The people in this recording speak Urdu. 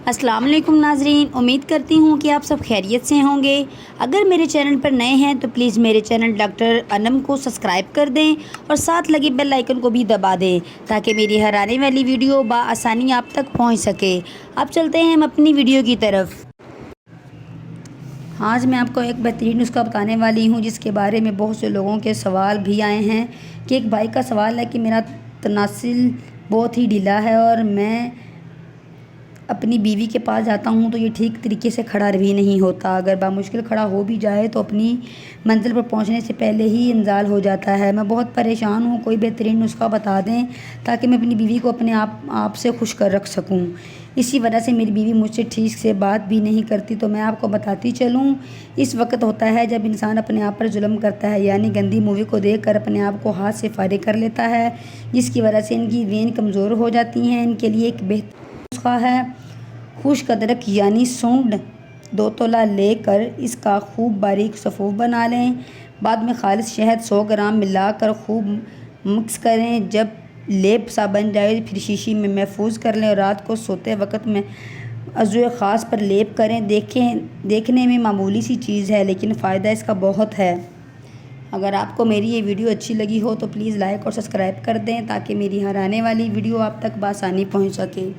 السلام علیکم ناظرین، امید کرتی ہوں کہ آپ سب خیریت سے ہوں گے۔ اگر میرے چینل پر نئے ہیں تو پلیز میرے چینل ڈاکٹر انم کو سبسکرائب کر دیں اور ساتھ لگے بیل آئیکن کو بھی دبا دیں تاکہ میری ہر آنے والی ویڈیو بآسانی آپ تک پہنچ سکے۔ اب چلتے ہیں ہم اپنی ویڈیو کی طرف۔ آج میں آپ کو ایک بہترین نسخہ بتانے والی ہوں جس کے بارے میں بہت سے لوگوں کے سوال بھی آئے ہیں کہ ایک بھائی کا سوال ہے کہ میرا تناسل بہت ہی ڈھیلا ہے اور میں اپنی بیوی کے پاس جاتا ہوں تو یہ ٹھیک طریقے سے کھڑا بھی نہیں ہوتا، اگر بامشکل کھڑا ہو بھی جائے تو اپنی منزل پر پہنچنے سے پہلے ہی انزال ہو جاتا ہے۔ میں بہت پریشان ہوں، کوئی بہترین نسخہ بتا دیں تاکہ میں اپنی بیوی کو اپنے آپ سے خوش کر رکھ سکوں۔ اسی وجہ سے میری بیوی مجھ سے ٹھیک سے بات بھی نہیں کرتی، تو میں آپ کو بتاتی چلوں۔ اس وقت ہوتا ہے جب انسان اپنے آپ پر ظلم کرتا ہے، یعنی گندی مووی کو دیکھ کر اپنے آپ کو ہاتھ سے فارغ کر لیتا ہے، جس کی وجہ سے ان کی وین کمزور ہو جاتی ہیں۔ ان کے لیے ایک بہترین نسخہ ہے خشک ادرک یعنی سونڈ 2 تولہ لے کر اس کا خوب باریک سفوف بنا لیں، بعد میں خالص شہد 100 گرام ملا کر خوب مکس کریں۔ جب لیپ سا بن جائے پھر شیشی میں محفوظ کر لیں اور رات کو سوتے وقت میں عضو خاص پر لیپ کریں۔ دیکھنے میں معمولی سی چیز ہے لیکن فائدہ اس کا بہت ہے۔ اگر آپ کو میری یہ ویڈیو اچھی لگی ہو تو پلیز لائک اور سبسکرائب کر دیں تاکہ میری ہر آنے والی ویڈیو آپ تک بآسانی پہنچ سکے۔